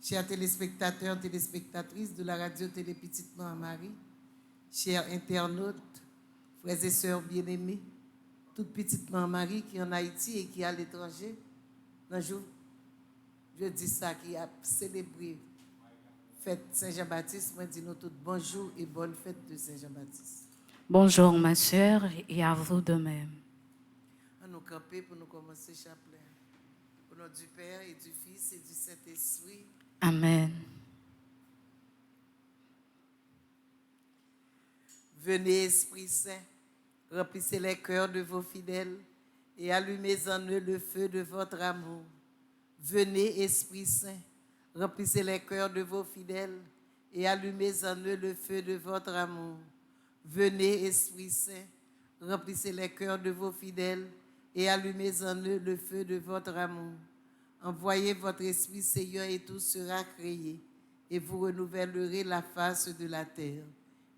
Chers téléspectateurs, téléspectatrices de la radio Télé Petite Marie, chers internautes, frères et sœurs bien-aimés, toute Petite Marie qui est en Haïti et qui est à l'étranger, un jour, je dis ça, qui a célébré fête Saint-Jean-Baptiste, moi dis nous tous bonjour et bonne fête de Saint-Jean-Baptiste. Bonjour ma sœur et à vous de même. On nous camper pour nous commencer chapelet. Au nom du Père et du Fils et du Saint-Esprit. Amen. Venez, Esprit Saint, remplissez les cœurs de vos fidèles et allumez en eux le feu de votre amour. Venez, Esprit Saint, remplissez les cœurs de vos fidèles et allumez en eux le feu de votre amour. Venez, Esprit Saint, remplissez les cœurs de vos fidèles et allumez en eux le feu de votre amour. Envoyez votre Esprit, Seigneur, et tout sera créé, et vous renouvellerez la face de la terre.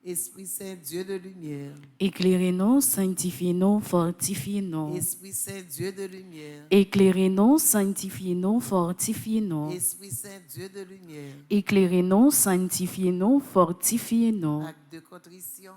Esprit Saint, Dieu de lumière. Éclairez-nous, sanctifiez-nous, fortifiez-nous. Esprit Saint, Dieu de lumière. Éclairez-nous, sanctifiez-nous, fortifiez-nous. Esprit Saint, Dieu de lumière. Éclairez-nous, sanctifiez-nous, fortifiez-nous. Acte de contrition.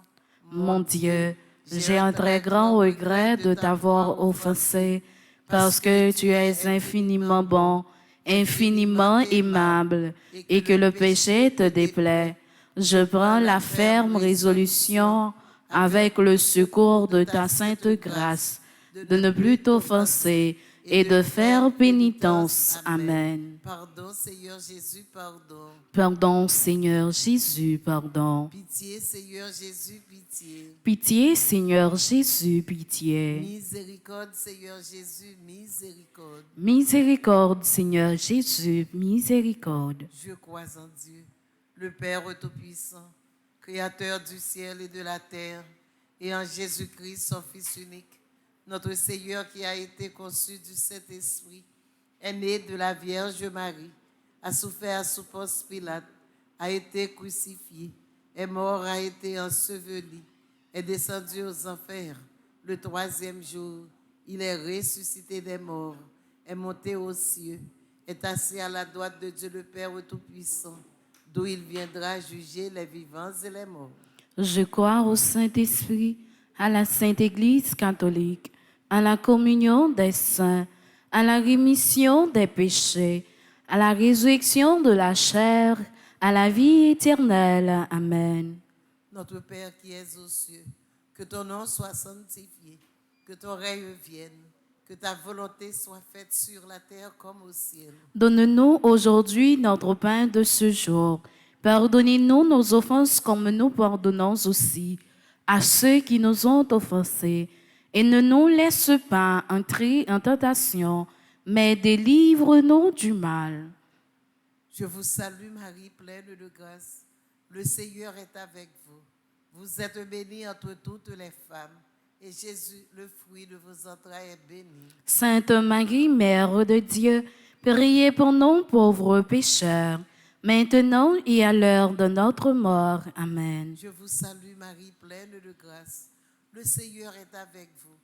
Mon Dieu, j'ai un très grand regret de t'avoir offensé, parce que tu es infiniment bon, infiniment aimable, et que le péché te déplaît. Je prends la ferme résolution, avec le secours de ta sainte grâce, de ne plus t'offenser et de faire pénitence. Amen. Pardon, Seigneur Jésus, pardon. Pardon, Seigneur Jésus, pardon. Pitié, Seigneur Jésus, pitié. Pitié, Seigneur Jésus, pitié. Miséricorde, Seigneur Jésus, miséricorde. Miséricorde, Seigneur Jésus, miséricorde. Je crois en Dieu, le Père Tout-Puissant, Créateur du ciel et de la terre, et en Jésus-Christ, son Fils unique, notre Seigneur qui a été conçu du Saint-Esprit, est né de la Vierge Marie, a souffert sous Ponce Pilate, a été crucifié, est mort, a été enseveli, est descendu aux enfers. Le troisième jour, il est ressuscité des morts, est monté aux cieux, est assis à la droite de Dieu le Père Tout-Puissant, d'où il viendra juger les vivants et les morts. Je crois au Saint-Esprit, à la Sainte Église catholique, à la communion des saints, à la rémission des péchés, à la résurrection de la chair, à la vie éternelle. Amen. Notre Père qui es aux cieux, que ton nom soit sanctifié, que ton règne vienne, que ta volonté soit faite sur la terre comme au ciel. Donne-nous aujourd'hui notre pain de ce jour. Pardonnez-nous nos offenses comme nous pardonnons aussi à ceux qui nous ont offensés. Et ne nous laisse pas entrer en tentation, mais délivre-nous du mal. Je vous salue Marie, pleine de grâce. Le Seigneur est avec vous. Vous êtes bénie entre toutes les femmes. Et Jésus, le fruit de vos entrailles, est béni. Sainte Marie, Mère de Dieu, priez pour nous pauvres pécheurs, maintenant et à l'heure de notre mort. Amen. Je vous salue Marie, pleine de grâce. Le Seigneur est avec vous.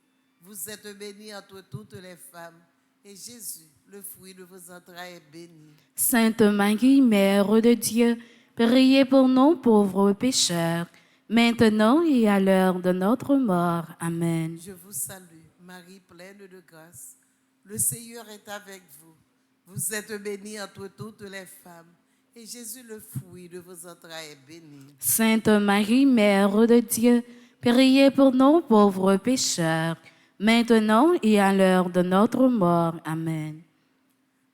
Vous êtes bénie entre toutes les femmes. Et Jésus, le fruit de vos entrailles, est béni. Sainte Marie, Mère de Dieu, priez pour nous pauvres pécheurs, maintenant et à l'heure de notre mort. Amen. Je vous salue, Marie, pleine de grâce. Le Seigneur est avec vous. Vous êtes bénie entre toutes les femmes. Et Jésus, le fruit de vos entrailles, est béni. Sainte Marie, Mère de Dieu, priez pour nous pauvres pécheurs, maintenant et à l'heure de notre mort. Amen.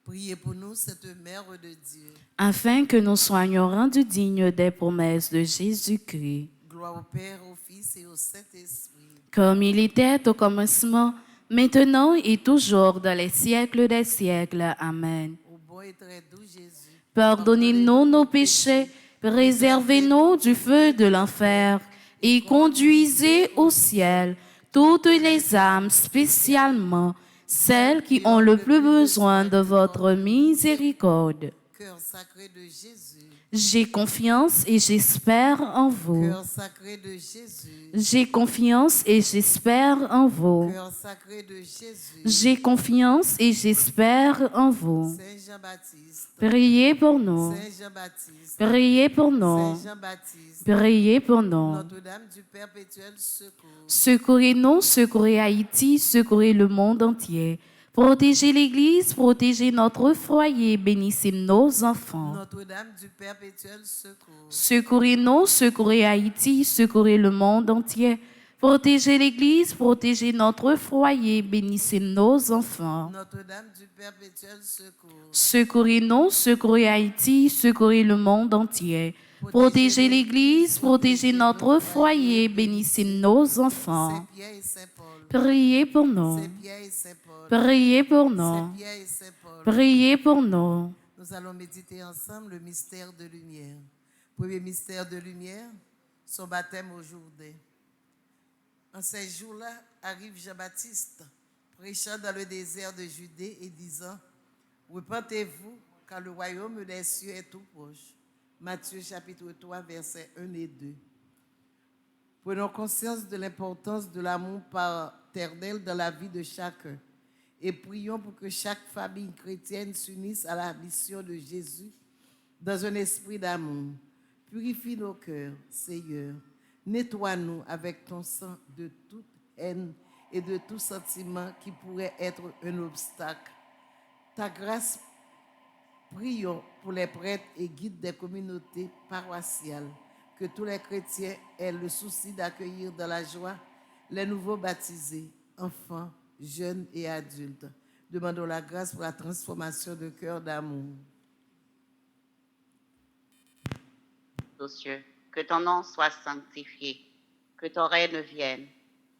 Priez pour nous, cette Mère de Dieu. Afin que nous soyons rendus dignes des promesses de Jésus-Christ. Gloire au Père, au Fils et au Saint-Esprit. Comme il était au commencement, maintenant et toujours dans les siècles des siècles. Amen. Au bon et très doux Jésus. Pardonnez-nous nos péchés, préservez-nous du feu de l'enfer et conduisez au ciel toutes les âmes, spécialement celles qui ont le plus besoin de votre miséricorde. cœur sacré de Jésus. J'ai confiance et j'espère en vous. Cœur sacré de Jésus. J'ai confiance et j'espère en vous. Cœur sacré de Jésus. J'ai confiance et j'espère en vous. Saint Jean-Baptiste. Priez pour nous. Saint Jean-Baptiste. Priez pour nous. Saint Jean-Baptiste. Priez pour nous. Notre-Dame du perpétuel secours. Secourez-nous, secourez Haïti, secourez le monde entier. Protégez l'Église, protégez notre foyer, bénissez nos enfants. Notre-Dame du perpétuel secours. Secourez-nous, secourez Haïti, secourez le monde entier. Protégez l'Église, protégez notre foyer, bénissez nos enfants. Notre-Dame du perpétuel secours. Secourez-nous, secourez Haïti, secourez le monde entier. Protégez l'Église, protégez notre foyer, bénissez nos enfants. Saint Pierre et Saint Paul. Priez pour nous. Saint Pierre et Saint Paul. Priez pour Saint nous. Pierre et Saint Paul. Priez pour nous. Nous allons méditer ensemble le mystère de lumière. Premier mystère de lumière, son baptême au Jourdain. En ces jours-là, arrive Jean-Baptiste, prêchant dans le désert de Judée et disant, « Repentez-vous, car le royaume des cieux est tout proche. » Matthieu chapitre 3, versets 1 et 2. Prenons conscience de l'importance de l'amour paternel dans la vie de chacun et prions pour que chaque famille chrétienne s'unisse à la mission de Jésus dans un esprit d'amour. Purifie nos cœurs, Seigneur. Nettoie-nous avec ton sang de toute haine et de tout sentiment qui pourrait être un obstacle. Ta grâce, prions pour les prêtres et guides des communautés paroissiales, que tous les chrétiens aient le souci d'accueillir dans la joie les nouveaux baptisés, enfants, jeunes et adultes. Demandons la grâce pour la transformation de cœur d'amour. Aux cieux, que ton nom soit sanctifié, que ton règne vienne,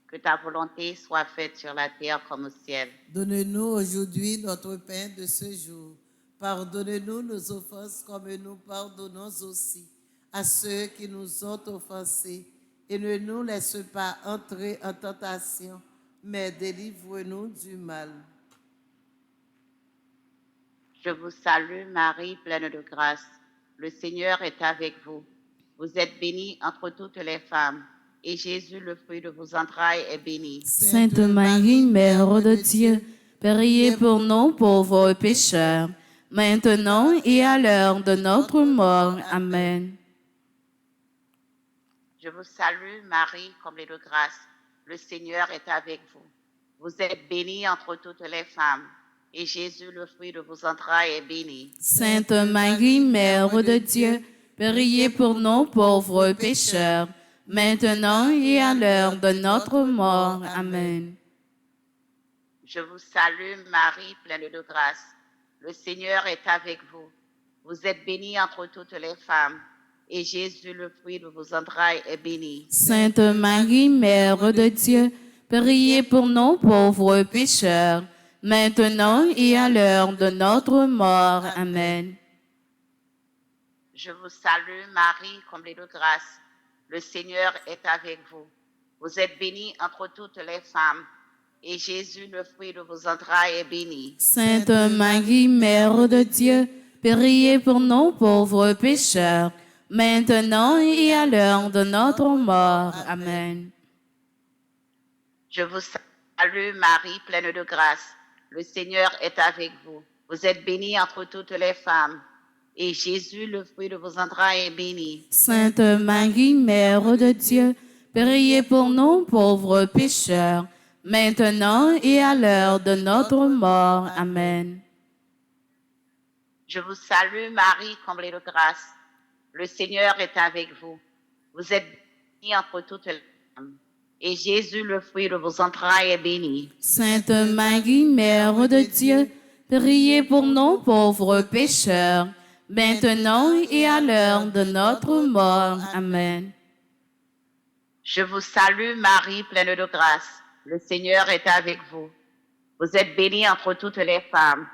que ta volonté soit faite sur la terre comme au ciel. Donne-nous aujourd'hui notre pain de ce jour. Pardonne-nous nos offenses comme nous pardonnons aussi à ceux qui nous ont offensés. Et ne nous laisse pas entrer en tentation, mais délivre-nous du mal. Je vous salue Marie, pleine de grâce. Le Seigneur est avec vous. Vous êtes bénie entre toutes les femmes, et Jésus, le fruit de vos entrailles, est béni. Sainte Marie, Mère de Dieu, priez pour nous pauvres pécheurs, maintenant et à l'heure de notre mort. Amen. Je vous salue Marie, comblée de grâce. Le Seigneur est avec vous. Vous êtes bénie entre toutes les femmes, et Jésus, le fruit de vos entrailles, est béni. Sainte Marie, Mère de Dieu, priez pour nous pauvres pécheurs, maintenant et à l'heure de notre mort. Amen. Je vous salue Marie, pleine de grâce. Le Seigneur est avec vous. Vous êtes bénie entre toutes les femmes, et Jésus, le fruit de vos entrailles, est béni. Sainte Marie, Mère de Dieu, priez pour nous pauvres pécheurs, maintenant et à l'heure de notre mort. Amen. Je vous salue Marie, comblée de grâce. Le Seigneur est avec vous. Vous êtes bénie entre toutes les femmes, et Jésus, le fruit de vos entrailles, est béni. Sainte Marie, Mère de Dieu, priez pour nous pauvres pécheurs, maintenant et à l'heure de notre mort. Amen. Je vous salue Marie, pleine de grâce. Le Seigneur est avec vous. Vous êtes bénie entre toutes les femmes, et Jésus, le fruit de vos entrailles, est béni. Sainte Marie, Mère de Dieu, priez pour nous pauvres pécheurs, maintenant et à l'heure de notre mort. Amen. Je vous salue Marie, comblée de grâce. Le Seigneur est avec vous. Vous êtes bénie entre toutes les femmes, et Jésus, le fruit de vos entrailles, est béni. Sainte Marie, Mère de Dieu, priez pour nous pauvres pécheurs, maintenant et à l'heure de notre mort. Amen. Je vous salue Marie, pleine de grâce. Le Seigneur est avec vous. Vous êtes bénie entre toutes les femmes,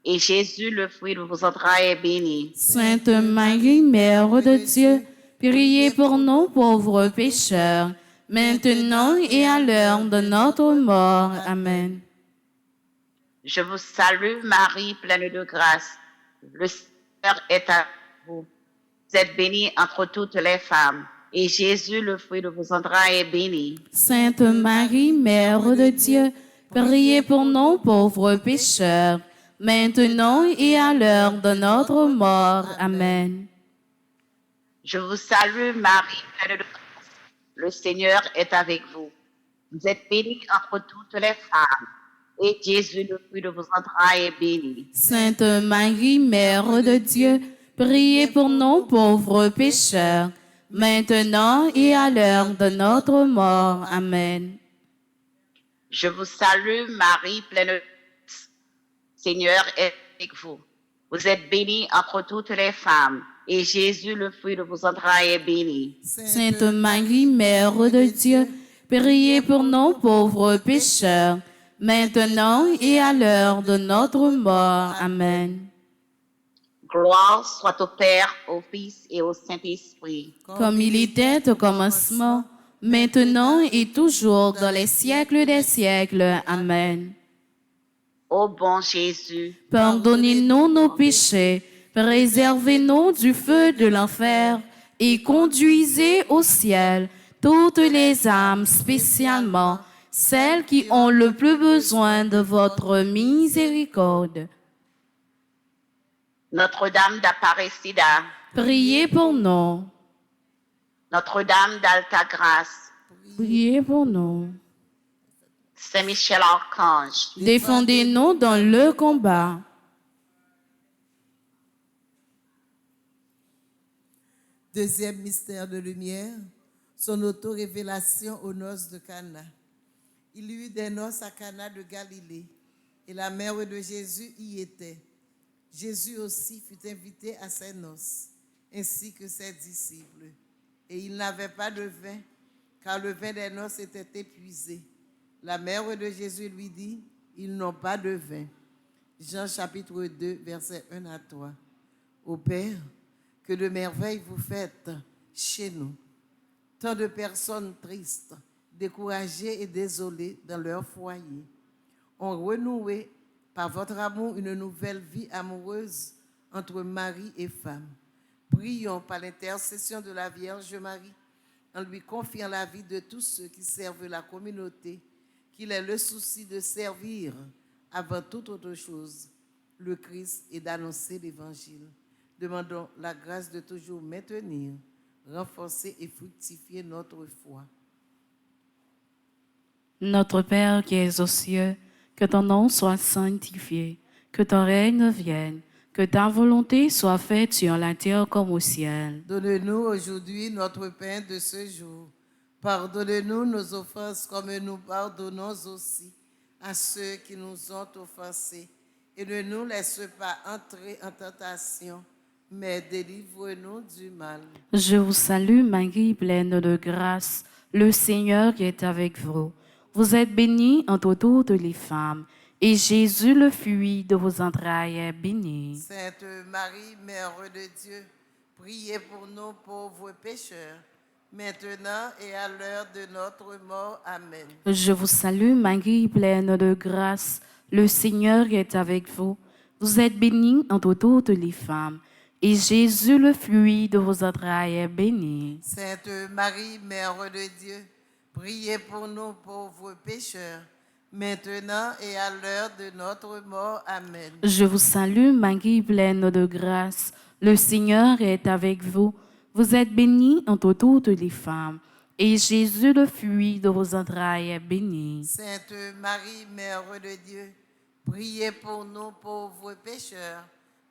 et Jésus, le fruit de vos entrailles, est béni. Sainte Marie, Mère de Dieu, priez pour nous pauvres pécheurs, maintenant et à l'heure de notre mort. Amen. Je vous salue Marie, pleine de grâce. Le Seigneur est avec vous. Vous êtes bénie entre toutes les femmes, et Jésus, le fruit de vos entrailles, est béni. Sainte Marie, Mère de Dieu, priez pour nous pauvres pécheurs, maintenant et à l'heure de notre mort. Amen. Je vous salue, Marie, pleine de grâce. Le Seigneur est avec vous. Vous êtes bénie entre toutes les femmes, et Jésus, le fruit de vos entrailles, est béni. Sainte Marie, Mère de Dieu, priez pour nous pauvres pécheurs, maintenant et à l'heure de notre mort. Amen. Je vous salue, Marie, pleine de grâce. Le Seigneur est avec vous. Vous êtes bénie entre toutes les femmes, et Jésus, le fruit de vos entrailles, est béni. Sainte Marie, Mère de Dieu, priez pour nous pauvres pécheurs, maintenant et à l'heure de notre mort. Amen. Gloire soit au Père, au Fils et au Saint-Esprit. Comme il était au commencement, maintenant et toujours dans les siècles des siècles. Amen. Ô bon Jésus, Pardonnez-nous nos péchés, préservez-nous du feu de l'enfer et conduisez au ciel toutes les âmes, spécialement celles qui ont le plus besoin de votre miséricorde. Notre-Dame d'Apparicija, Priez pour nous. Notre-Dame d'Alta-Grâce, Priez pour nous. Saint-Michel Archange, Défendez-nous dans le combat. Deuxième mystère de lumière, son auto-révélation aux noces de Cana. Il y eut des noces à Cana de Galilée, et la mère de Jésus y était. Jésus aussi fut invité à ces noces, ainsi que ses disciples. Et il n'avait pas de vin, car le vin des noces était épuisé. La mère de Jésus lui dit, ils n'ont pas de vin. Jean chapitre 2, versets 1 à 3. Ô Père, que de merveilles vous faites chez nous. Tant de personnes tristes, découragées et désolées dans leur foyer ont renoué par votre amour une nouvelle vie amoureuse entre mari et femme. Prions par l'intercession de la Vierge Marie, en lui confiant la vie de tous ceux qui servent la communauté, qu'il ait le souci de servir avant toute autre chose le Christ et d'annoncer l'Évangile. Demandons la grâce de toujours maintenir, renforcer et fructifier notre foi. Notre Père qui es aux cieux, que ton nom soit sanctifié, que ton règne vienne, que ta volonté soit faite sur la terre comme au ciel. Donne-nous aujourd'hui notre pain de ce jour. Pardonne-nous nos offenses comme nous pardonnons aussi à ceux qui nous ont offensés. Et ne nous laisse pas entrer en tentation, mais délivre-nous du mal. Je vous salue Marie, pleine de grâce, le Seigneur est avec vous. Vous êtes bénie entre toutes les femmes, et Jésus, le fruit de vos entrailles, est béni. Sainte Marie, Mère de Dieu, priez pour nous pauvres pécheurs, maintenant et à l'heure de notre mort. Amen. Je vous salue Marie, pleine de grâce, le Seigneur est avec vous. Vous êtes bénie entre toutes les femmes, et Jésus, le fruit de vos entrailles, est béni. Sainte Marie, Mère de Dieu, priez pour nous pauvres pécheurs, maintenant et à l'heure de notre mort. Amen. Je vous salue Marie, pleine de grâce, le Seigneur est avec vous. Vous êtes bénie entre toutes les femmes, et Jésus, le fruit de vos entrailles, est béni. Sainte Marie, Mère de Dieu, priez pour nous pauvres pécheurs,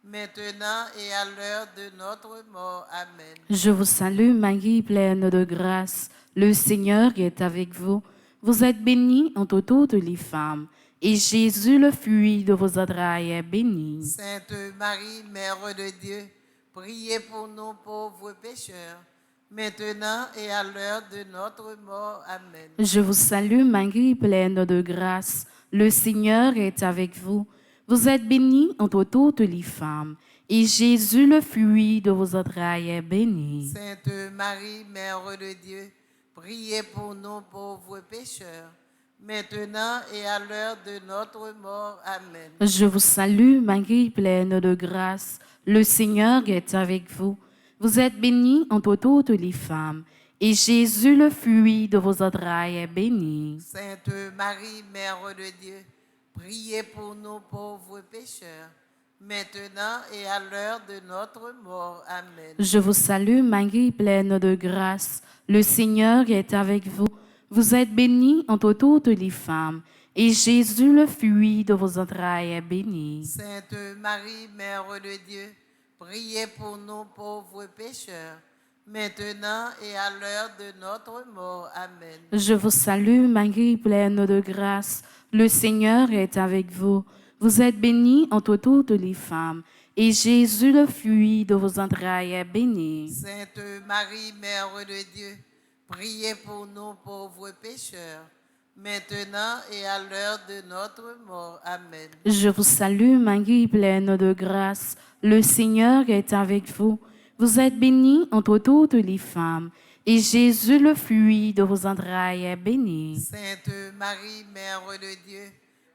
maintenant et à l'heure de notre mort. Amen. Je vous salue Marie, pleine de grâce, le Seigneur est avec vous. Vous êtes bénie entre toutes les femmes, et Jésus, le fruit de vos entrailles, est béni. Sainte Marie, Mère de Dieu, priez pour nous pauvres pécheurs, maintenant et à l'heure de notre mort. Amen. Je vous salue Marie, pleine de grâce, le Seigneur est avec vous. Vous êtes bénie entre toutes les femmes, et Jésus, le fruit de vos entrailles, est béni. Sainte Marie, Mère de Dieu, priez pour nous pauvres pécheurs, maintenant et à l'heure de notre mort. Amen. Je vous salue, Marie, pleine de grâce. Le Seigneur est avec vous. Vous êtes bénie entre toutes les femmes, et Jésus, le fruit de vos entrailles, est béni. Sainte Marie, Mère de Dieu, priez pour nous pauvres pécheurs, maintenant et à l'heure de notre mort. Amen. Je vous salue, Marie, pleine de grâce. Le Seigneur est avec vous. Vous êtes bénie entre toutes les femmes, et Jésus, le fruit de vos entrailles, est béni. Sainte Marie, Mère de Dieu, priez pour nous pauvres pécheurs, maintenant et à l'heure de notre mort. Amen. Je vous salue, Marie, pleine de grâce. Le Seigneur est avec vous. Vous êtes bénie entre toutes les femmes, et Jésus, le fruit de vos entrailles, est béni. Sainte Marie, Mère de Dieu, priez pour nous pauvres pécheurs, maintenant et à l'heure de notre mort. Amen. Je vous salue, Marie, pleine de grâce. Le Seigneur est avec vous. Vous êtes bénie entre toutes les femmes, et Jésus, le fruit de vos entrailles, est béni. Sainte Marie, Mère de Dieu,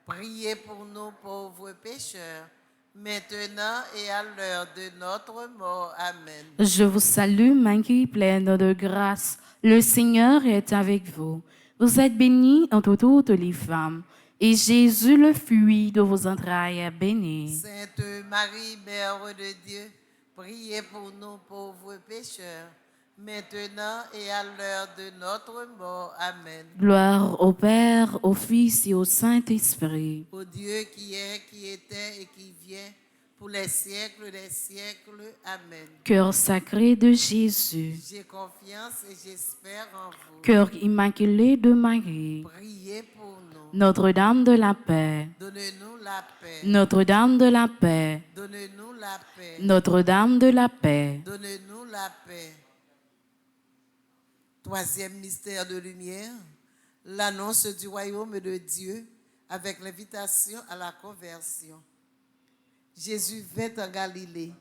priez pour nous pauvres pécheurs, maintenant et à l'heure de notre mort. Amen. Je vous salue, Marie, pleine de grâce. Le Seigneur est avec vous. Vous êtes bénie entre toutes les femmes, et Jésus, le fruit de vos entrailles, est béni. Sainte Marie, Mère de Dieu, priez pour nous pauvres pécheurs, maintenant et à l'heure de notre mort. Amen. Gloire au Père, au Fils et au Saint-Esprit. Au Dieu qui est, qui était et qui vient, pour les siècles des siècles. Amen. Cœur sacré de Jésus, J'ai confiance et j'espère en vous. cœur immaculé de Marie, Priez pour nous. Notre-Dame de la paix, Donnez-nous la paix. Notre-Dame de la paix, Donnez-nous la paix. Notre-Dame de la paix. Donnez-nous la paix. Troisième mystère de lumière, l'annonce du royaume de Dieu avec l'invitation à la conversion. Jésus vint en Galilée,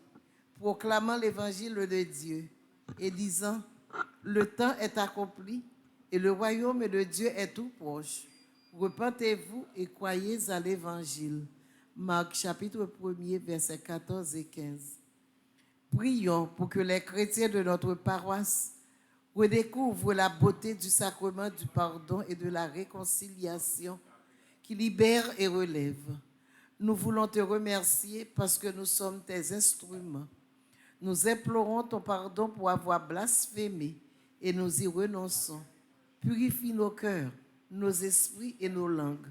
proclamant l'évangile de Dieu et disant, le temps est accompli et le royaume de Dieu est tout proche. Repentez-vous et croyez à l'évangile. Marc chapitre 1er, versets 14 et 15. Prions pour que les chrétiens de notre paroisse redécouvrent la beauté du sacrement du pardon et de la réconciliation qui libère et relève. Nous voulons te remercier parce que nous sommes tes instruments. Nous implorons ton pardon pour avoir blasphémé et nous y renonçons. Purifie nos cœurs, nos esprits et nos langues.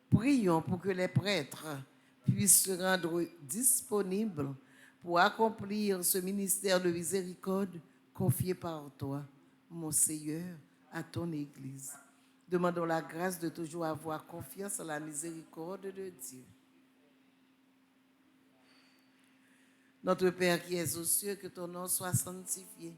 Prions pour que les prêtres puissent se rendre disponibles pour accomplir ce ministère de miséricorde confié par toi, mon Seigneur, à ton Église. Demandons la grâce de toujours avoir confiance en la miséricorde de Dieu. Notre Père qui es aux cieux, que ton nom soit sanctifié,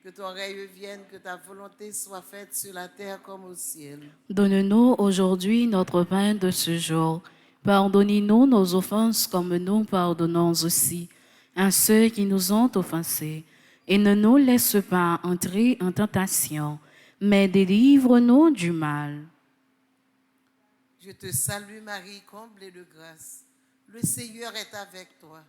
que ton règne vienne, que ta volonté soit faite sur la terre comme au ciel. Donne-nous aujourd'hui notre pain de ce jour. Pardonnez-nous nos offenses comme nous pardonnons aussi à ceux qui nous ont offensés. Et ne nous laisse pas entrer en tentation, mais délivre-nous du mal. Je te salue Marie, comblée de grâce. Le Seigneur est avec toi.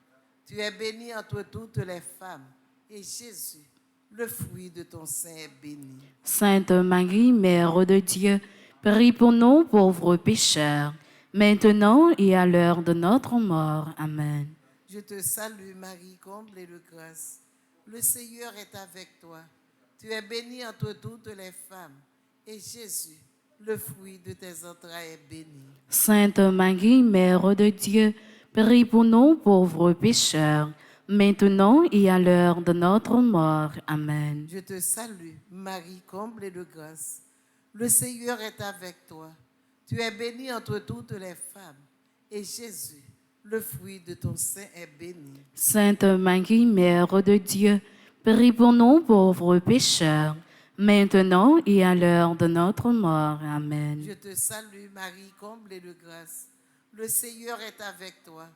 Tu es bénie entre toutes les femmes, et Jésus, le fruit de ton sein, est béni. Sainte Marie, Mère de Dieu, prie pour nous pauvres pécheurs, maintenant et à l'heure de notre mort. Amen. Je te salue Marie, comblée de grâce. Le Seigneur est avec toi. Tu es bénie entre toutes les femmes, et Jésus, le fruit de tes entrailles, est béni. Sainte Marie, Mère de Dieu, prie pour nous pauvres pécheurs, maintenant et à l'heure de notre mort. Amen. Je te salue, Marie, comblée de grâce. Le Seigneur est avec toi. Tu es bénie entre toutes les femmes, et Jésus, le fruit de ton sein, est béni. Sainte Marie, Mère de Dieu, prie pour nous pauvres pécheurs, maintenant et à l'heure de notre mort. Amen. Je te salue, Marie, comblée de grâce. Le Seigneur est avec toi.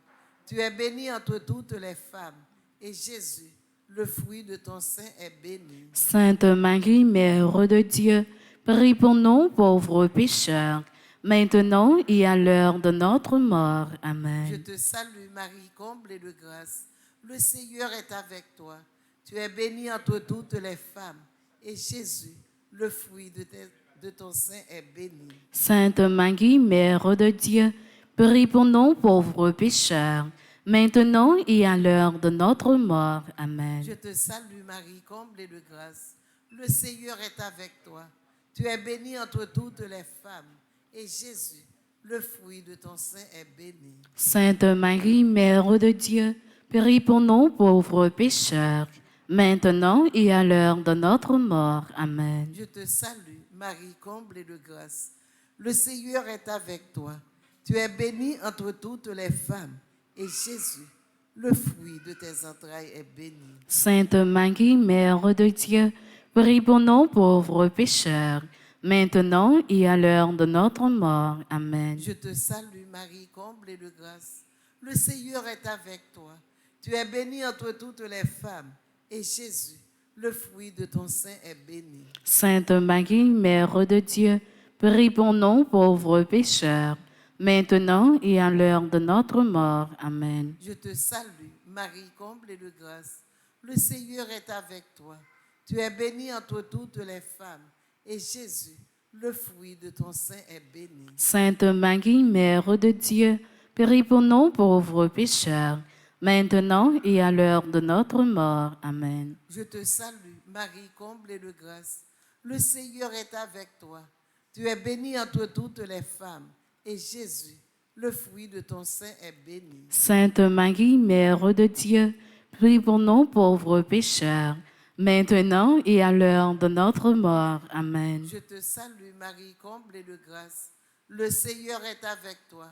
Tu es bénie entre toutes les femmes, et Jésus, le fruit de ton sein, est béni. Sainte Marie, Mère de Dieu, prie pour nous pauvres pécheurs, maintenant et à l'heure de notre mort. Je Amen. te salue Marie, comblée de grâce. Le Seigneur est avec toi. Tu es bénie entre toutes les femmes. Et Jésus, le fruit de ton sein, est béni. Sainte Marie, Mère de Dieu, prie pour nous pauvres pécheurs, maintenant et à l'heure de notre mort. Amen. Je te salue Marie, comblée de grâce. Le Seigneur est avec toi. Tu es bénie entre toutes les femmes. Et Jésus, le fruit de ton sein, est béni. Sainte Marie, Mère de Dieu, prie pour nous pauvres pécheurs, maintenant et à l'heure de notre mort. Amen. Je te salue, Marie, comblée de grâce. Le Seigneur est avec toi. Tu es bénie entre toutes les femmes. Et Jésus, le fruit de tes entrailles, est béni. Sainte Marie, Mère de Dieu, prie pour nous pauvres pécheurs, maintenant et à l'heure de notre mort. Amen. Je te salue, Marie, comblée de grâce. Le Seigneur est avec toi. Tu es bénie entre toutes les femmes. Et Jésus, le fruit de ton sein, est béni. Sainte Marie, Mère de Dieu, prie pour nous pauvres pécheurs, maintenant et à l'heure de notre mort. Amen. Je te salue, Marie, comblée de grâce. Le Seigneur est avec toi. Tu es bénie entre toutes les femmes. Et Jésus, le fruit de ton sein, est béni. Sainte Marie, Mère de Dieu, prie pour nous pauvres pécheurs, maintenant et à l'heure de notre mort. Amen. Je te salue, Marie, comblée de grâce. Le Seigneur est avec toi. Tu es bénie entre toutes les femmes. Et Jésus, le fruit de ton sein, est béni. Sainte Marie, Mère de Dieu, prie pour nous pauvres pécheurs, maintenant et à l'heure de notre mort. Amen. Je te salue, Marie, comblée de grâce. Le Seigneur est avec toi.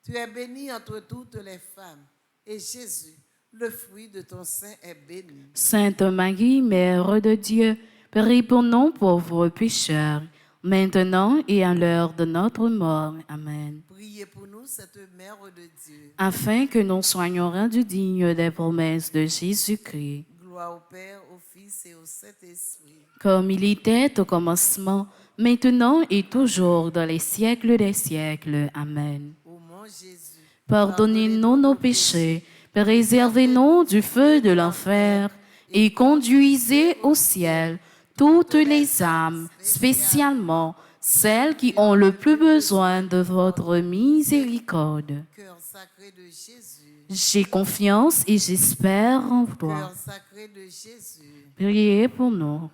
Tu es bénie entre toutes les femmes. Et Jésus, le fruit de ton sein, est béni. Sainte Marie, Mère de Dieu, prie pour nous pauvres pécheurs, maintenant et à l'heure de notre mort. Amen. Priez pour nous, cette Mère de Dieu. Afin que nous soyons rendus dignes des promesses de Jésus-Christ, Gloire au Père, au Fils et au Saint-Esprit. comme il était au commencement, maintenant et toujours dans les siècles des siècles. Amen. Ô mon Jésus, Pardonnez-nous nos péchés, préservez-nous du feu de l'enfer et conduisez au ciel toutes les âmes, spécialement celles qui ont le plus besoin de votre miséricorde. cœur sacré de Jésus, J'ai confiance et j'espère en toi. cœur sacré de Jésus, Priez pour nous.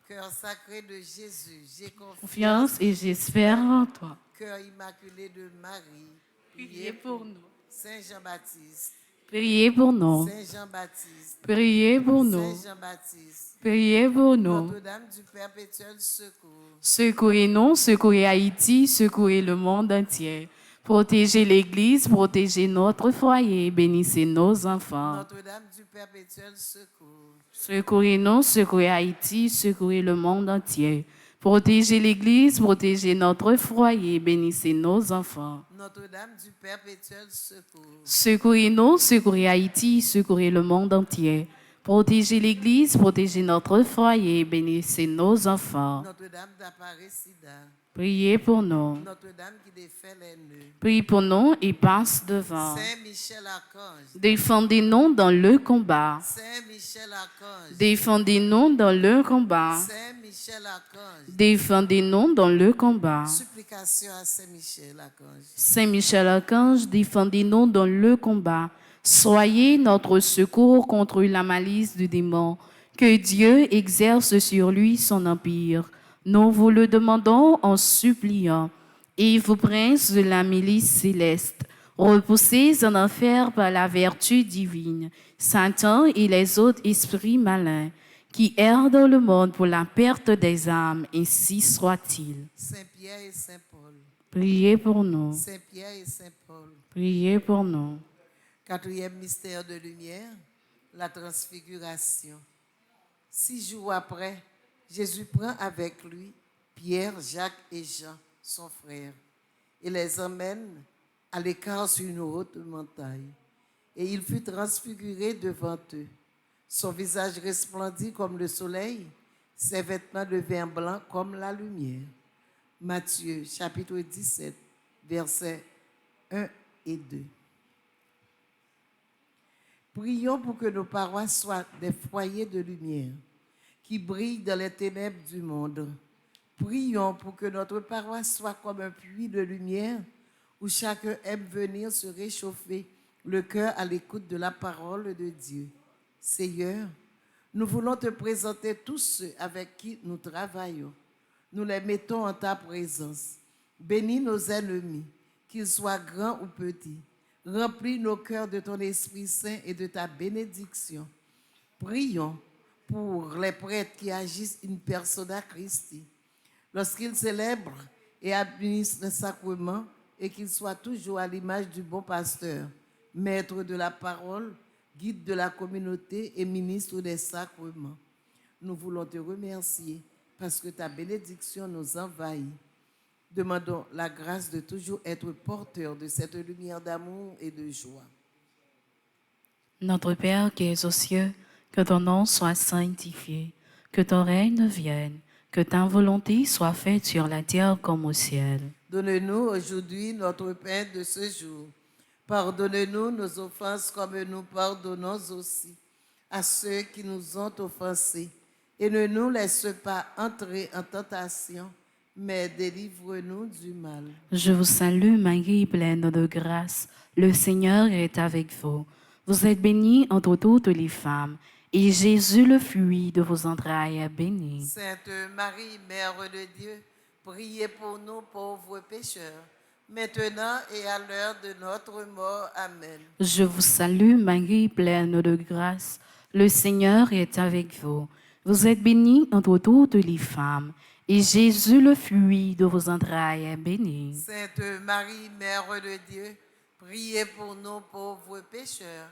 cœur sacré de Jésus, j'ai Confiance et j'espère en toi. Cœur immaculé de Marie, Priez pour nous. Saint Jean-Baptiste, Priez pour nous. Saint Jean-Baptiste, Priez pour nous. Saint Jean-Baptiste, Priez pour nous. Notre-Dame du perpétuel secours, Secourez-nous, secourez Haïti, secourez le monde entier. Protégez l'Église, protégez notre foyer, bénissez nos enfants. Notre-Dame du perpétuel secours, Secourez-nous, secourez Haïti, secourez le monde entier. Protégez l'Église, protégez notre foyer, bénissez nos enfants. Notre-Dame du perpétuel secours, Secourez-nous, secourez Haïti, secourez le monde entier. Protégez l'Église, protégez notre foyer, bénissez nos enfants. Notre-Dame d'Apparicidda, Priez pour nous. Notre-Dame qui défait les nœuds, Priez pour nous et passe devant. Saint Michel Archange, Défendez-nous dans le combat. Saint Michel Archange, Défendez-nous dans le combat. Saint Michel Archange, Défendez-nous dans le combat. supplication à Saint Michel Archange. Saint Michel Archange, défendez-nous dans le combat. Soyez notre secours contre la malice du démon. Que Dieu exerce sur lui son empire. Nous vous le demandons en suppliant. Et vous, princes de la milice céleste, repoussés en enfer par la vertu divine, Satan et les autres esprits malins, qui errent dans le monde pour la perte des âmes, ainsi soit-il. Saint Pierre et Saint Paul, Priez pour nous. Saint Pierre et Saint Paul. Priez pour nous. Quatrième mystère de lumière, la transfiguration. 6 jours après, Jésus prend avec lui Pierre, Jacques et Jean, son frère, et les emmène à l'écart sur une haute montagne. Et il fut transfiguré devant eux. Son visage resplendit comme le soleil, ses vêtements devinrent blancs comme la lumière. Matthieu, chapitre 17, versets 1 et 2. Prions pour que nos paroisses soient des foyers de lumière qui brillent dans les ténèbres du monde. Prions pour que notre paroisse soit comme un puits de lumière où chacun aime venir se réchauffer le cœur à l'écoute de la parole de Dieu. Seigneur, nous voulons te présenter tous ceux avec qui nous travaillons. Nous les mettons en ta présence. Bénis nos ennemis, qu'ils soient grands ou petits. Remplis nos cœurs de ton Esprit Saint et de ta bénédiction. Prions pour les prêtres qui agissent in persona Christi. Lorsqu'ils célèbrent et administrent les sacrements, et qu'ils soient toujours à l'image du bon pasteur, maître de la parole, guide de la communauté et ministre des sacrements. Nous voulons te remercier parce que ta bénédiction nous envahit. Demandons la grâce de toujours être porteur de cette lumière d'amour et de joie. Notre Père qui es aux cieux, que ton nom soit sanctifié, que ton règne vienne, que ta volonté soit faite sur la terre comme au ciel. Donne-nous aujourd'hui notre pain de ce jour. Pardonne-nous nos offenses comme nous pardonnons aussi à ceux qui nous ont offensés. Et ne nous laisse pas entrer en tentation, mais délivre-nous du mal. Je vous salue Marie, pleine de grâce. Le Seigneur est avec vous. Vous êtes bénie entre toutes les femmes, et Jésus, le fruit de vos entrailles, est béni. Sainte Marie, Mère de Dieu, priez pour nous pauvres pécheurs, maintenant et à l'heure de notre mort. Amen. Je vous salue Marie, pleine de grâce. Le Seigneur est avec vous. Vous êtes bénie entre toutes les femmes, et Jésus, le fruit de vos entrailles, est béni. Sainte Marie, Mère de Dieu, priez pour nous pauvres pécheurs,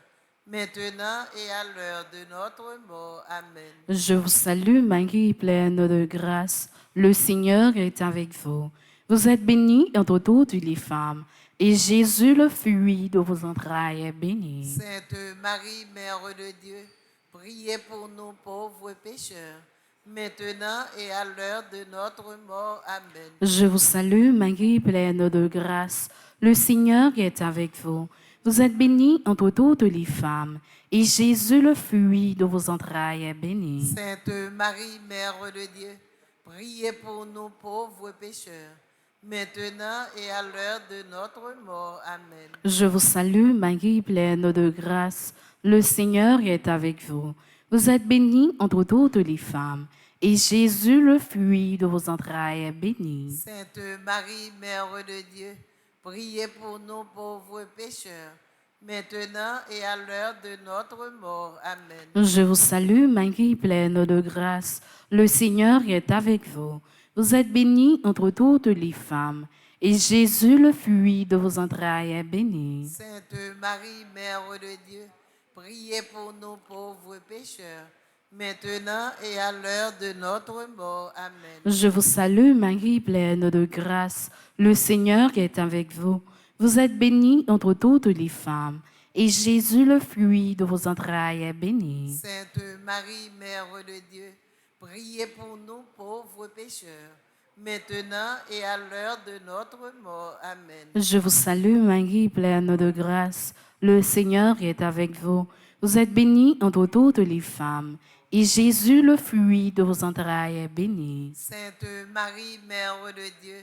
maintenant et à l'heure de notre mort. Amen. Je vous salue Marie, pleine de grâce. Le Seigneur est avec vous. Vous êtes bénie entre toutes les femmes, et Jésus, le fruit de vos entrailles, est béni. Sainte Marie, Mère de Dieu, priez pour nous pauvres pécheurs, maintenant et à l'heure de notre mort. Amen. Je vous salue Marie, pleine de grâce. Le Seigneur est avec vous. Vous êtes bénie entre toutes les femmes, et Jésus, le fruit de vos entrailles, est béni. Sainte Marie, Mère de Dieu, priez pour nous pauvres pécheurs, maintenant et à l'heure de notre mort. Amen. Je vous salue Marie, pleine de grâce. Le Seigneur est avec vous. Vous êtes bénie entre toutes les femmes, et Jésus, le fruit de vos entrailles, est béni. Sainte Marie, Mère de Dieu, priez pour nous pauvres pécheurs, maintenant et à l'heure de notre mort. Amen. Je vous salue Marie, pleine de grâce. Le Seigneur est avec vous. Vous êtes bénie entre toutes les femmes, et Jésus, le fruit de vos entrailles, est béni. Sainte Marie, Mère de Dieu, priez pour nous pauvres pécheurs, maintenant et à l'heure de notre mort. Amen. Je vous salue Marie, pleine de grâce. Le Seigneur est avec vous. Vous êtes bénie entre toutes les femmes, et Jésus, le fruit de vos entrailles, est béni. Sainte Marie, Mère de Dieu, priez pour nous pauvres pécheurs, maintenant et à l'heure de notre mort. Amen. Je vous salue Marie, pleine de grâce. Le Seigneur est avec vous. Vous êtes bénie entre toutes les femmes, et Jésus, le fruit de vos entrailles, est béni. Sainte Marie, Mère de Dieu,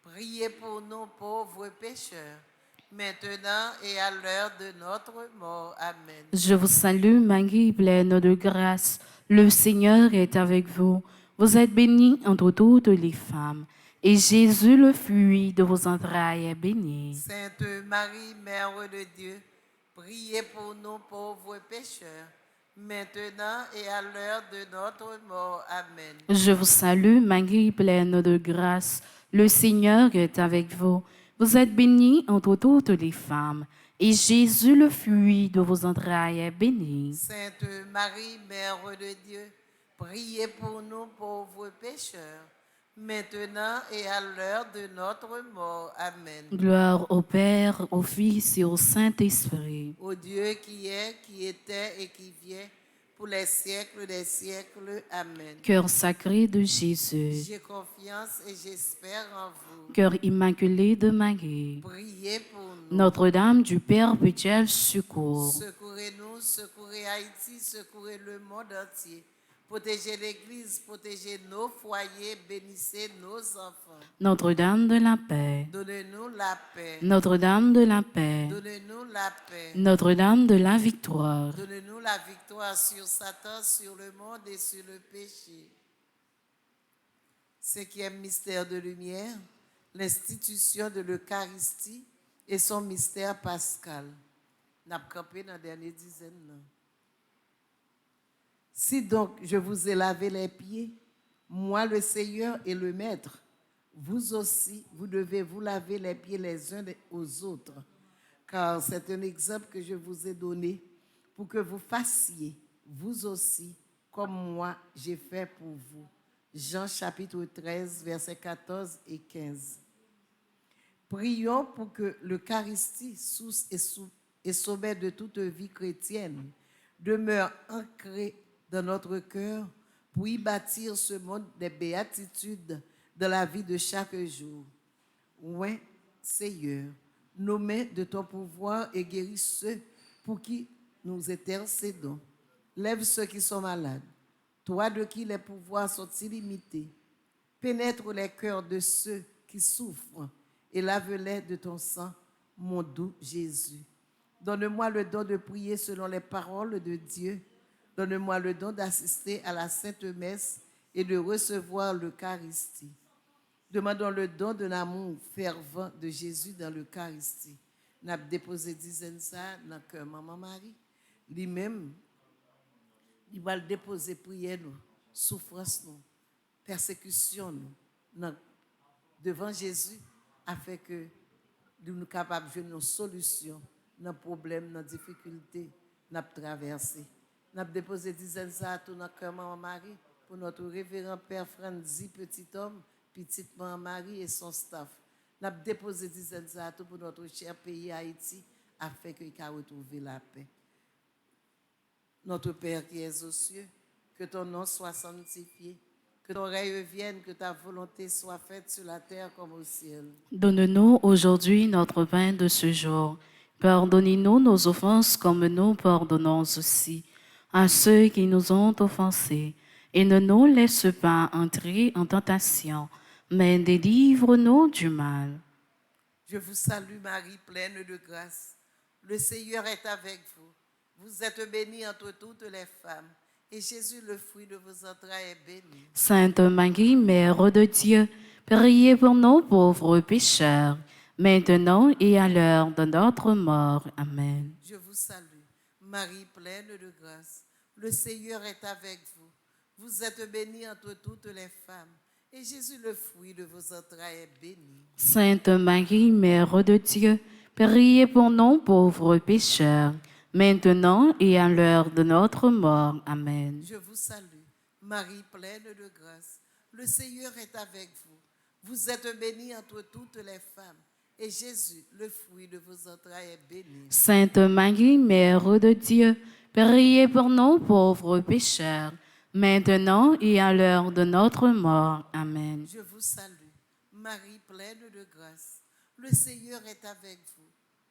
priez pour nous pauvres pécheurs, maintenant et à l'heure de notre mort. Amen. Je vous salue Marie, pleine de grâce. Le Seigneur est avec vous. Vous êtes bénie entre toutes les femmes, et Jésus, le fruit de vos entrailles, est béni. Sainte Marie, Mère de Dieu, priez pour nous pauvres pécheurs, maintenant et à l'heure de notre mort. Amen. Je vous salue Marie, pleine de grâce. Le Seigneur est avec vous. Vous êtes bénie entre toutes les femmes, et Jésus, le fruit de vos entrailles, est béni. Sainte Marie, Mère de Dieu, priez pour nous pauvres pécheurs, maintenant et à l'heure de notre mort. Amen. Gloire au Père, au Fils et au Saint-Esprit. Ô Dieu qui est, qui était et qui vient, pour les siècles des siècles. Amen. Cœur sacré de Jésus, J'ai confiance et j'espère en vous. cœur immaculé de Marie, Priez pour nous. Notre-Dame du Perpétuel secours, Secourez-nous, secourez Haïti, secourez le monde entier. Protégez l'Église, protégez nos foyers, bénissez nos enfants. Notre-Dame de la paix, Donnez-nous la paix. Notre-Dame de la paix, Donnez-nous la paix. Notre-Dame de la victoire, Donnez-nous la victoire sur Satan, sur le monde et sur le péché. Cinquième mystère de lumière, l'institution de l'Eucharistie et son mystère pascal. N'a pas campé dans la dernière dizaine. Non? Si donc je vous ai lavé les pieds, moi le Seigneur et le Maître, vous aussi, vous devez vous laver les pieds les uns aux autres, car c'est un exemple que je vous ai donné pour que vous fassiez, vous aussi, comme moi j'ai fait pour vous. Jean chapitre 13, versets 14 et 15. Prions pour que l'Eucharistie, source et sommet de toute vie chrétienne, demeure ancrée dans notre cœur pour y bâtir ce monde des béatitudes dans la vie de chaque jour. Ouais, Seigneur, nos mains de ton pouvoir et guéris ceux pour qui nous intercédons. Lève ceux qui sont malades. Toi de qui les pouvoirs sont illimités. Pénètre les cœurs de ceux qui souffrent et lave-les de ton sang, mon doux Jésus. Donne-moi le don de prier selon les paroles de Dieu. Donne-moi le don d'assister à la Sainte Messe et de recevoir l'Eucharistie. Demandons le don de l'amour fervent de Jésus dans l'Eucharistie. Nous avons déposé dizaine ça dans le cœur Maman Marie. Lui-même, il va le déposer prière nous, souffrance nous, persécution nous, devant Jésus, afin que nous soyons capables de jouer une solution dans les problèmes, dans les difficultés, nous avons traversé. Nous avons déposé dizaines ça tout dans le cœur Maman Marie pour notre révérend Père Franzi, petit homme, petite Maman Marie et son staff. Nous avons déposé dizaines ça tout pour notre cher pays Haïti, afin qu'il puisse retrouver la paix. Notre Père qui es aux cieux, que ton nom soit sanctifié, que ton règne vienne, que ta volonté soit faite sur la terre comme au ciel. donne-nous aujourd'hui notre pain de ce jour. Pardonnez-nous nos offenses comme nous pardonnons aussi à ceux qui nous ont offensés. Et ne nous laisse pas entrer en tentation, mais délivre-nous du mal. Je vous salue Marie, pleine de grâce. Le Seigneur est avec vous. Vous êtes bénie entre toutes les femmes, et Jésus, le fruit de vos entrailles, est béni. Sainte Marie, Mère de Dieu, priez pour nous pauvres pécheurs, maintenant et à l'heure de notre mort. Amen. Je vous salue, Marie, pleine de grâce. Le Seigneur est avec vous. Vous êtes bénie entre toutes les femmes, et Jésus, le fruit de vos entrailles, est béni. Sainte Marie, Mère de Dieu, priez pour nous pauvres pécheurs, maintenant et à l'heure de notre mort. Amen. Je vous salue, Marie, pleine de grâce. Le Seigneur est avec vous. Vous êtes bénie entre toutes les femmes, et Jésus, le fruit de vos entrailles, est béni. Sainte Marie, Mère de Dieu, priez pour nous pauvres pécheurs, maintenant et à l'heure de notre mort. Amen. Je vous salue, Marie, pleine de grâce. Le Seigneur est avec vous.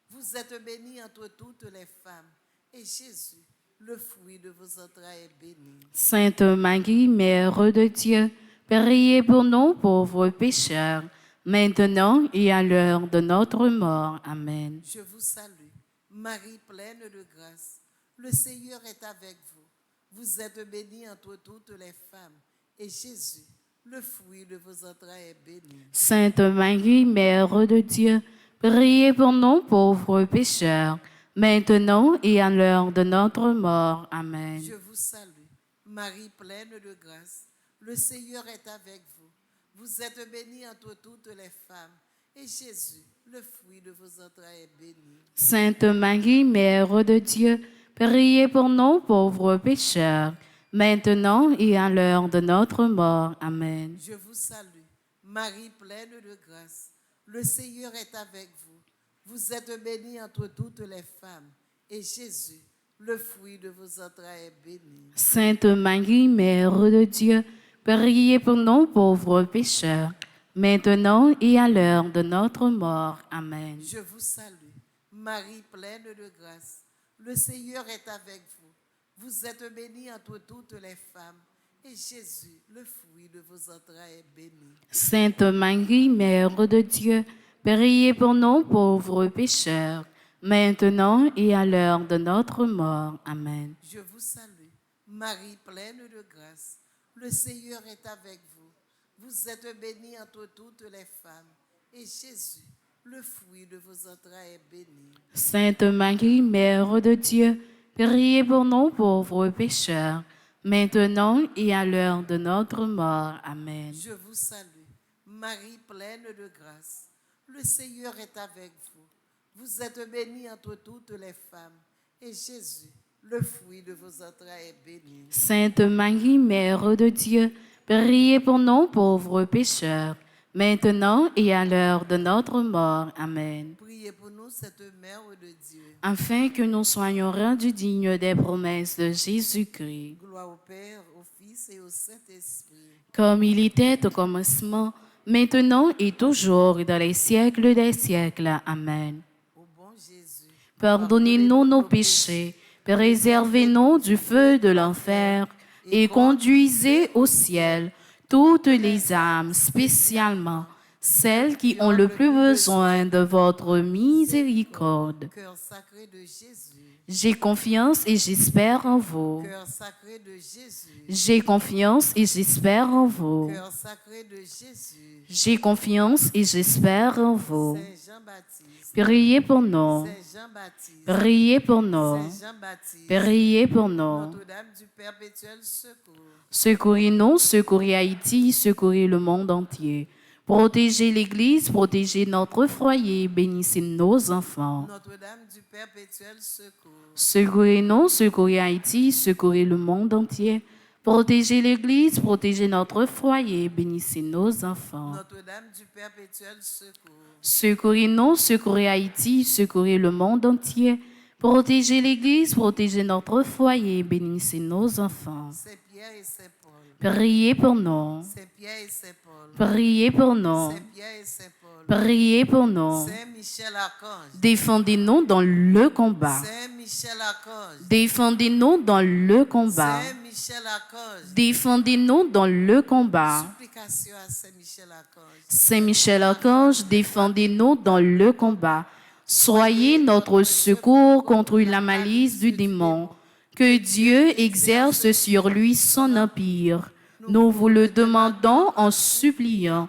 Vous êtes bénie entre toutes les femmes, et Jésus, le fruit de vos entrailles, est béni. Sainte Marie, Mère de Dieu, priez pour nous pauvres pécheurs, maintenant et à l'heure de notre mort. Amen. Je vous salue, Marie, pleine de grâce. Le Seigneur est avec vous. Vous êtes bénie entre toutes les femmes, et Jésus, le fruit de vos entrailles, est béni. Sainte Marie, Mère de Dieu, priez pour nous pauvres pécheurs, maintenant et à l'heure de notre mort. Amen. Je vous salue, Marie, pleine de grâce. Le Seigneur est avec vous. Vous êtes bénie entre toutes les femmes, et Jésus, le fruit de vos entrailles, est béni. Sainte Marie, Mère de Dieu, priez pour nous pauvres pécheurs, maintenant et à l'heure de notre mort. Amen. Je vous salue, Marie, pleine de grâce. Le Seigneur est avec vous. Vous êtes bénie entre toutes les femmes, et Jésus, le fruit de vos entrailles est béni. Sainte Marie, Mère de Dieu, priez pour nous pauvres pécheurs, maintenant et à l'heure de notre mort. Amen. Je vous salue, Marie pleine de grâce. Le Seigneur est avec vous. Vous êtes bénie entre toutes les femmes, et Jésus, le fruit de vos entrailles, est béni. Sainte Marie, Mère de Dieu, priez pour nous pauvres pécheurs, maintenant et à l'heure de notre mort. Amen. Je vous salue, Marie pleine de grâce. Le Seigneur est avec vous. Vous êtes bénie entre toutes les femmes, et Jésus, le fruit de vos entrailles, est béni. Sainte Marie, Mère de Dieu, priez pour nous pauvres pécheurs, maintenant et à l'heure de notre mort. Amen. Je vous salue, Marie pleine de grâce. Le Seigneur est avec vous. Vous êtes bénie entre toutes les femmes, et Jésus, le fruit de vos entrailles, est béni. Sainte Marie, Mère de Dieu, priez pour nous pauvres pécheurs, maintenant et à l'heure de notre mort. Amen. Priez pour nous, cette Mère de Dieu. Afin que nous soyons rendus dignes des promesses de Jésus-Christ, Gloire au Père, au Fils et au Saint-Esprit. comme il était au commencement, maintenant et toujours et dans les siècles des siècles. Amen. Ô bon Jésus, Pardonnez-nous nos péchés, préservez-nous du feu de l'enfer et conduisez au ciel toutes les âmes, spécialement celles qui ont le plus besoin de votre miséricorde. cœur sacré de Jésus, J'ai confiance et j'espère en vous. cœur sacré de Jésus, J'ai confiance et j'espère en vous. cœur sacré de Jésus, J'ai confiance et j'espère en vous. Saint Jean-Baptiste, Priez pour nous. Saint Jean-Baptiste, Priez pour nous. Saint Jean-Baptiste, Priez pour nous. Notre-Dame du perpétuel secours, Secourez-nous, secourez Haïti, secourez le monde entier. Protégez l'Église, protégez notre foyer, bénissez nos enfants. Notre-Dame du perpétuel secours, Secourez-nous, secourez Haïti, secourez le monde entier. Protégez l'Église, protégez notre foyer, bénissez nos enfants. Notre-Dame du perpétuel secours, Secourez-nous, secourez Haïti, secourez le monde entier. Protégez l'Église, protégez notre foyer, bénissez nos enfants. Saint Pierre et Saint Paul, Priez pour nous. Saint Pierre et Saint Paul, Priez pour nous. Saint Pierre et Saint Paul, Priez pour nous. Saint Michel Archange, Défendez-nous dans le combat. Saint Michel Archange, Défendez-nous dans le combat. Saint Michel Archange, Défendez-nous dans le combat. supplication à Saint Michel Archange, Saint Michel Archange, défendez-nous dans le combat. Soyez notre secours contre la malice du démon. Que Dieu exerce sur lui son empire. Nous vous le demandons en suppliant.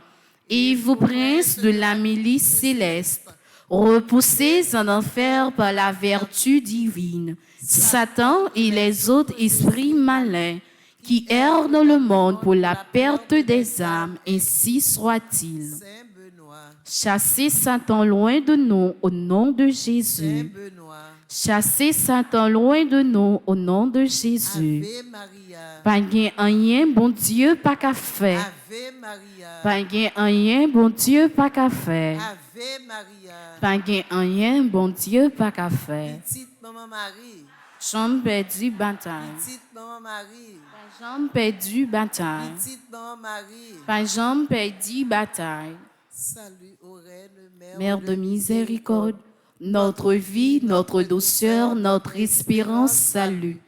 Et vous, princes de la milice céleste, repoussés en enfer par la vertu divine, Satan et les autres esprits malins qui errent dans le monde pour la perte des âmes, ainsi soit-il. Saint Benoît, Chassez Satan loin de nous au nom de Saint Jésus. Benoît, Chassez Satan loin de nous au nom de Jésus. Ave Maria, Pas gain rien, bon Dieu, pas qu'à faire. Ave Maria, Pas gain rien, bon Dieu, pas qu'à faire. Ave Maria, Pas gain rien, bon Dieu, pas qu'à faire. petite maman Marie, Jambe perdue, bataille. petite maman Marie, Jambe perdue, bataille. petite maman Marie, Pas jambe perdue, bataille. salut aux reines, Mère de miséricorde, notre vie, notre douceur, notre espérance, salut.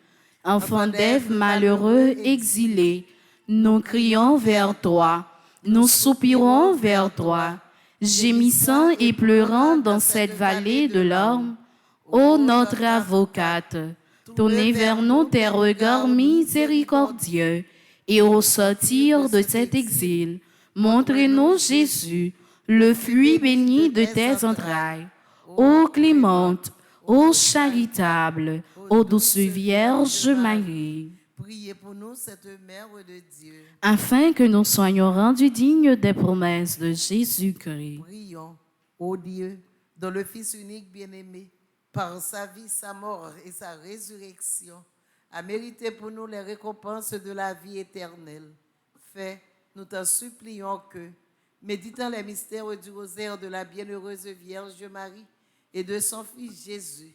Enfant d'Ève malheureux, exilé, nous crions vers toi, nous soupirons vers toi, gémissant et pleurant dans cette vallée de larmes. Ô notre avocate, tournez vers nous tes regards miséricordieux, et au sortir de cet exil, montrez-nous Jésus, le fruit béni de tes entrailles. Ô clémente, ô charitable, ô douce Vierge Marie, Priez pour nous, cette Mère de Dieu. afin que nous soyons rendus dignes des promesses de Jésus-Christ. Prions, ô Dieu, dont le Fils unique bien-aimé, par sa vie, sa mort et sa résurrection, a mérité pour nous les récompenses de la vie éternelle. Fais, nous t'en supplions que, méditant les mystères du rosaire de la bienheureuse Vierge Marie et de son Fils Jésus,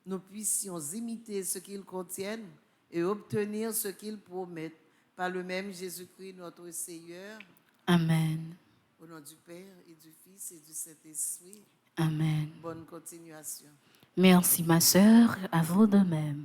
nous puissions imiter ce qu'ils contiennent et obtenir ce qu'ils promettent. Par le même Jésus-Christ, notre Seigneur, Amen. au nom du Père et du Fils et du Saint-Esprit. Amen. Bonne continuation. Merci ma sœur, à vous de même.